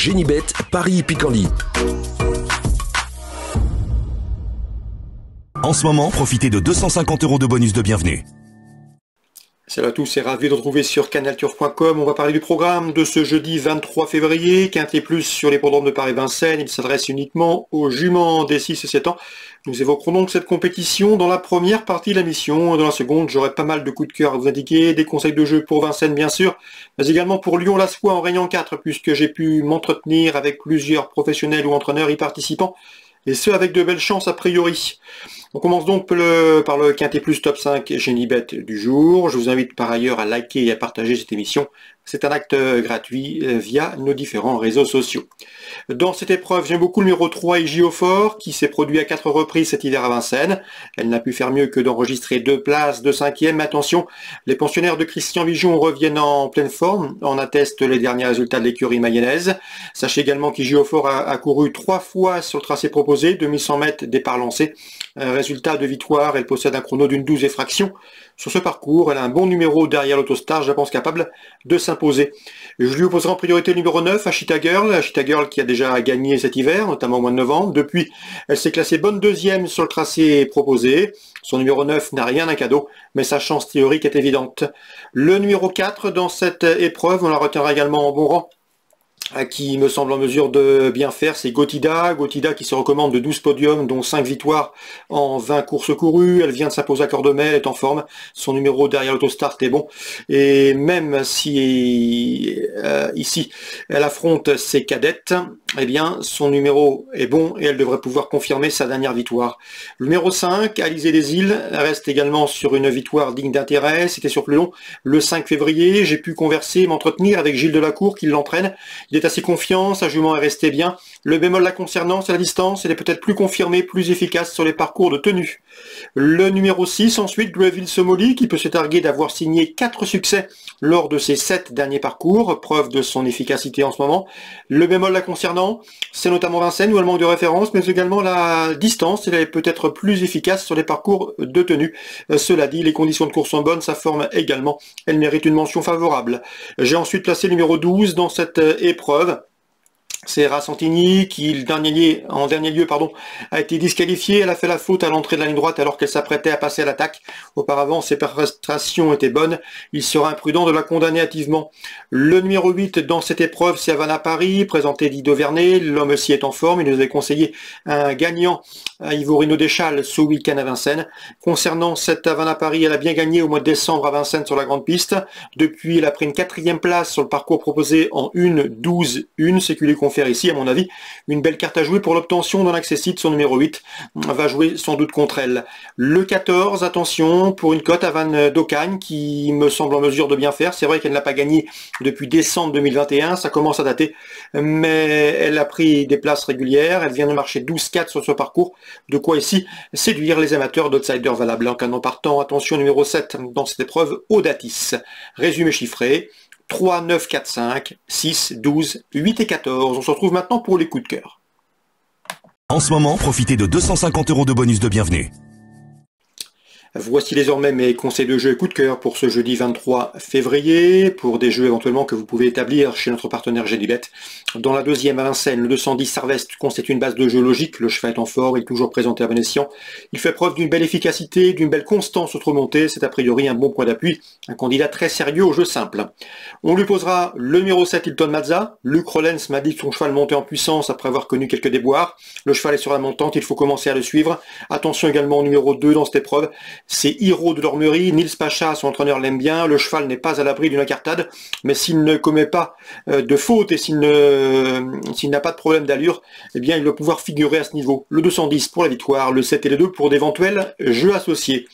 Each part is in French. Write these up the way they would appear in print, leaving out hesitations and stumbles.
Génibet, Paris-Picanly. En ce moment, profitez de 250 € de bonus de bienvenue. Salut à tous et ravi de retrouver sur canalturf.com. On va parler du programme de ce jeudi 23 février. Quintet plus sur les programmes de Paris-Vincennes. Il s'adresse uniquement aux juments des 6 et 7 ans. Nous évoquerons donc cette compétition dans la première partie de la mission. Dans la seconde, j'aurai pas mal de coups de cœur à vous indiquer, des conseils de jeu pour Vincennes bien sûr, mais également pour Lyon-la-Soie en réunion 4, puisque j'ai pu m'entretenir avec plusieurs professionnels ou entraîneurs y participant, et ce avec de belles chances a priori. On commence donc par le Quintet Plus Top 5 Génibet du jour. Je vous invite par ailleurs à liker et à partager cette émission. C'est un acte gratuit via nos différents réseaux sociaux. Dans cette épreuve, j'aime beaucoup le numéro 3 Igiofort, qui s'est produit à 4 reprises cet hiver à Vincennes. Elle n'a pu faire mieux que d'enregistrer 2 places de 5e. Mais attention, les pensionnaires de Christian Vigeon reviennent en pleine forme. En attestent les derniers résultats de l'écurie mayonnaise. Sachez également qu'Igiofort a couru 3 fois sur le tracé proposé, 2100 mètres départ lancé. Résultat de victoire, elle possède un chrono d'une 12 et fraction. Sur ce parcours, elle a un bon numéro derrière l'Autostar, je la pense capable de s'imposer. Je lui opposerai en priorité le numéro 9, Ashita Girl qui a déjà gagné cet hiver, notamment au mois de novembre. Depuis, elle s'est classée bonne deuxième sur le tracé proposé. Son numéro 9 n'a rien d'un cadeau, mais sa chance théorique est évidente. Le numéro 4 dans cette épreuve, on la retiendra également en bon rang, qui me semble en mesure de bien faire, c'est Gotida qui se recommande de 12 podiums, dont 5 victoires en 20 courses courues. Elle vient de s'imposer à Cordemais, elle est en forme. Son numéro derrière l'Autostart est bon. Et même si ici, elle affronte ses cadettes, eh bien, son numéro est bon et elle devrait pouvoir confirmer sa dernière victoire. Le numéro 5, Alizé des Îles, reste également sur une victoire digne d'intérêt. C'était sur plus long. Le 5 février, j'ai pu converser, m'entretenir avec Gilles Delacour qui l'entraîne. Il est assez confiant, sa jument est restée bien. Le bémol la concernant, c'est la distance. Elle est peut-être plus confirmée, plus efficace sur les parcours de tenue. Le numéro 6, ensuite, Greville Somoli, qui peut se targuer d'avoir signé 4 succès lors de ses 7 derniers parcours, preuve de son efficacité en ce moment. Le bémol la concernant, c'est notamment Vincennes, où elle manque de référence, mais également la distance. Elle est peut-être plus efficace sur les parcours de tenue. Cela dit, les conditions de course sont bonnes, sa forme également. Elle mérite une mention favorable. J'ai ensuite placé le numéro 12 dans cette épreuve. C'est Rassantini qui, en dernier lieu, a été disqualifiée. Elle a fait la faute à l'entrée de la ligne droite alors qu'elle s'apprêtait à passer à l'attaque. Auparavant, ses prestations étaient bonnes. Il sera imprudent de la condamner hâtivement. Le numéro 8 dans cette épreuve, c'est Havana Paris, présenté d'Ido Vernet. L'homme aussi est en forme. Il nous avait conseillé un gagnant à Ivorino Deschal ce week-end à Vincennes. Concernant cette Havana Paris, elle a bien gagné au mois de décembre à Vincennes sur la grande piste. Depuis, elle a pris une 4e place sur le parcours proposé en 1-12-1, ce qui lui confère ici, à mon avis, une belle carte à jouer pour l'obtention d'un accessite. Son numéro 8 va jouer sans doute contre elle. Le 14, attention, pour une cote à Van Docagne qui me semble en mesure de bien faire. C'est vrai qu'elle n'a pas gagné depuis décembre 2021, ça commence à dater, mais elle a pris des places régulières. Elle vient de marcher 12-4 sur ce parcours. De quoi ici séduire les amateurs d'outsiders valables. En canon partant, attention, numéro 7 dans cette épreuve, Audatis. Résumé chiffré. 3, 9, 4, 5, 6, 12, 8 et 14. On se retrouve maintenant pour les coups de cœur. En ce moment, profitez de 250 € de bonus de bienvenue. Voici désormais mes conseils de jeu et coups de cœur pour ce jeudi 23 février, pour des jeux éventuellement que vous pouvez établir chez notre partenaire Génibet. Dans la deuxième à Vincennes, le 210 Sarvest constitue une base de jeu logique. Le cheval est en forme, il est toujours présenté à bon escient. Il fait preuve d'une belle efficacité, d'une belle constance au remontée. C'est a priori un bon point d'appui, un candidat très sérieux au jeu simple. On lui posera le numéro 7 Hilton Mazza. Luc Rollens m'a dit que son cheval montait en puissance après avoir connu quelques déboires. Le cheval est sur la montante, il faut commencer à le suivre. Attention également au numéro 2 dans cette épreuve. C'est Hiro de l'Ormerie, Nils Pacha, son entraîneur l'aime bien, le cheval n'est pas à l'abri d'une incartade, mais s'il ne commet pas de faute et s'il n'a pas de problème d'allure, eh bien il va pouvoir figurer à ce niveau. Le 210 pour la victoire, le 7 et le 2 pour d'éventuels jeux associés.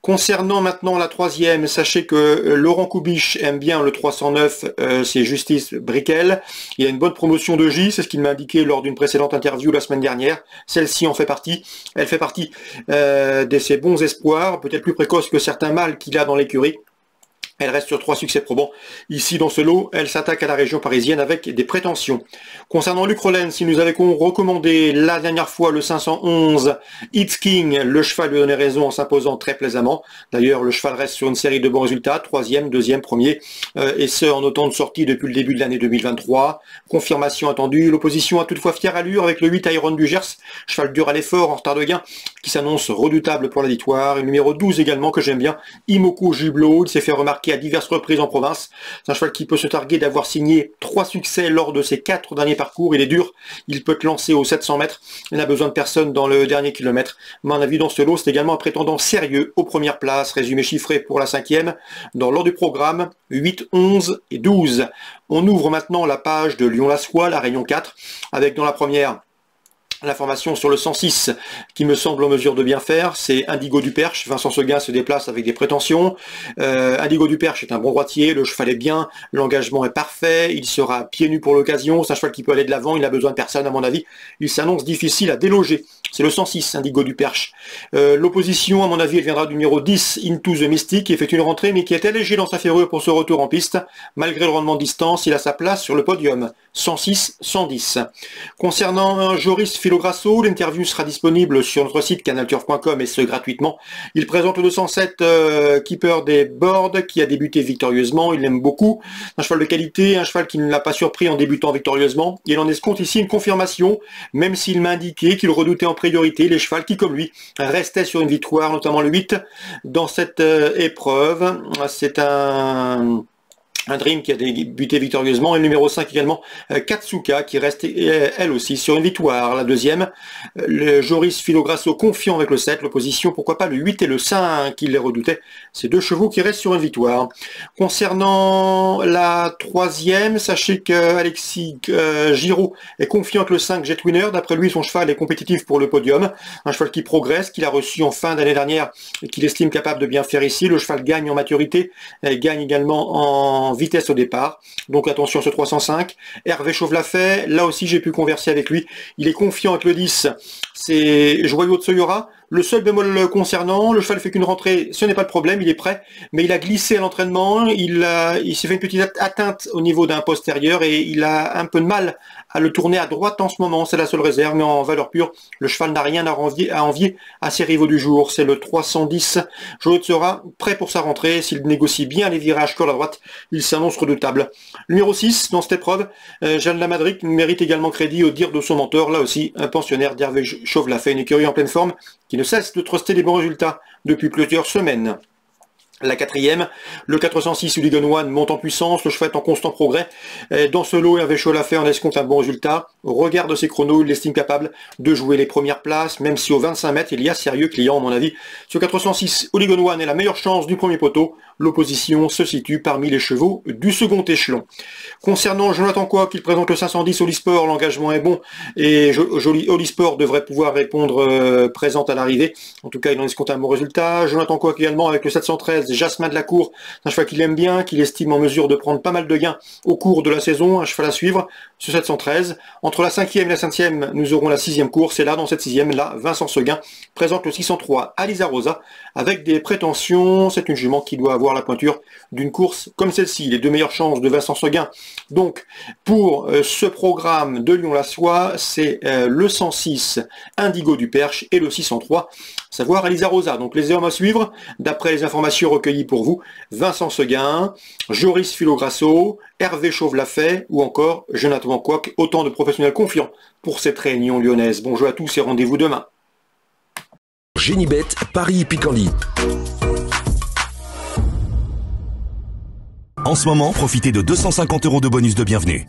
Concernant maintenant la troisième, sachez que Laurent Kubiche aime bien le 309, c'est Justice Brickell. Il a une bonne promotion de J, c'est ce qu'il m'a indiqué lors d'une précédente interview la semaine dernière. Celle-ci en fait partie. Elle fait partie de ses bons espoirs, peut-être plus précoce que certains mâles qu'il a dans l'écurie. Elle reste sur 3 succès probants. Ici, dans ce lot, elle s'attaque à la région parisienne avec des prétentions. Concernant Luc Rollens, il nous avait recommandé la dernière fois le 511 It's King. Le cheval lui donnait raison en s'imposant très plaisamment. D'ailleurs, le cheval reste sur une série de bons résultats, 3e, 2e, 1er, et ce, en autant de sorties depuis le début de l'année 2023. Confirmation attendue. L'opposition a toutefois fière allure avec le 8 Iron du Gers, cheval dur à l'effort, en retard de gain, qui s'annonce redoutable pour la victoire. Et le numéro 12 également, que j'aime bien, Imoku Jublot. Il s'est fait remarquer à diverses reprises en province. C'est un cheval qui peut se targuer d'avoir signé 3 succès lors de ses 4 derniers parcours. Il est dur, il peut te lancer aux 700 mètres. Il n'a besoin de personne dans le dernier kilomètre. Mais à mon avis, dans ce lot, c'est également un prétendant sérieux aux premières places. Résumé chiffré pour la 5e. Dans l'ordre du programme, 8, 11 et 12. On ouvre maintenant la page de Lyon-la-Soie, la Réunion 4, avec dans la première l'information sur le 106 qui me semble en mesure de bien faire, c'est Indigo du Perche. Vincent Seguin se déplace avec des prétentions. Indigo du Perche est un bon droitier, le cheval est bien, l'engagement est parfait, il sera pieds nus pour l'occasion, c'est un cheval qui peut aller de l'avant, il n'a besoin de personne à mon avis, il s'annonce difficile à déloger. C'est le 106, Indigo du Perche. L'opposition, à mon avis, elle viendra du numéro 10, Into the Mystic, qui effectue une rentrée, mais qui est allégé dans sa ferrure pour ce retour en piste. Malgré le rendement de distance, il a sa place sur le podium. 106, 110. Concernant Joris Filograsso, l'interview sera disponible sur notre site canalturf.com et ce gratuitement. Il présente le 207 Keeper des Boards, qui a débuté victorieusement, il l'aime beaucoup. Un cheval de qualité, un cheval qui ne l'a pas surpris en débutant victorieusement. Il en escompte ici une confirmation, même s'il m'a indiqué qu'il redoutait en priorité les chevals qui, comme lui, restaient sur une victoire, notamment le 8, dans cette épreuve. C'est un Dream qui a débuté victorieusement, et le numéro 5 également, Katsuka, qui reste elle aussi sur une victoire. La deuxième, le Joris Filograsso confiant avec le 7, l'opposition, pourquoi pas le 8 et le 5 qui les redoutaient. Ces deux chevaux qui restent sur une victoire. Concernant la troisième, sachez que Alexis Giraud est confiant avec le 5 Jet Winner. D'après lui, son cheval est compétitif pour le podium. Un cheval qui progresse, qu'il a reçu en fin d'année dernière et qu'il estime capable de bien faire ici. Le cheval gagne en maturité, gagne également en vitesse au départ, donc attention ce 305. Hervé Chauve l'a fait, là aussi j'ai pu converser avec lui, il est confiant avec le 10, c'est Joyau de Soyora. Le seul bémol concernant, le cheval fait qu'une rentrée, ce n'est pas le problème, il est prêt, mais il a glissé à l'entraînement, il s'est fait une petite atteinte au niveau d'un postérieur et il a un peu de mal à le tourner à droite en ce moment, c'est la seule réserve, mais en valeur pure, le cheval n'a rien à envier à ses rivaux du jour. C'est le 310, Joyau de Soyora, prêt pour sa rentrée, s'il négocie bien les virages col à droite, il s'annonce redoutable. Numéro 6, dans cette épreuve, Jeanne Lamadric mérite également crédit au dire de son mentor, là aussi, un pensionnaire d'Hervé Chauve l'a fait, une écurie en pleine forme, qui ne cesse de truster des bons résultats depuis plusieurs semaines. La quatrième, le 406 Hooligan One monte en puissance, le cheval est en constant progrès. Dans ce lot, Hervé Chauve l'a fait en escompte un bon résultat. Au regard de ses chronos, il l'estime capable de jouer les premières places, même si aux 25 mètres, il y a sérieux clients, à mon avis. Ce 406 Hooligan One est la meilleure chance du premier poteau. L'opposition se situe parmi les chevaux du second échelon. Concernant Jonathan Coq, il présente le 510 Olisport, l'engagement est bon, et Olisport devrait pouvoir répondre présente à l'arrivée. En tout cas, il en escompte un bon résultat. Jonathan Coq également avec le 713 Jasmin de la Cour, un cheval qu'il aime bien, qu'il estime en mesure de prendre pas mal de gains au cours de la saison, un cheval à suivre, ce 713. Entre la 5e et la 5e, nous aurons la 6e course, et là, dans cette 6e, là, Vincent Seguin présente le 603 Alisa Rosa, avec des prétentions. C'est une jument qui doit avoir la pointure d'une course comme celle-ci. Les deux meilleures chances de Vincent Seguin. Donc, pour ce programme de Lyon-la-Soie, c'est le 106 Indigo du Perche et le 603, savoir Alisa Rosa. Donc, les hommes à suivre, d'après les informations recueillies pour vous, Vincent Seguin, Joris Filograsso, Hervé Chauve l'a fait, ou encore Jonathan Coq, autant de professionnels confiants pour cette réunion lyonnaise. Bonjour à tous et rendez-vous demain. Génibet, Paris Picardie. En ce moment, profitez de 250 € de bonus de bienvenue.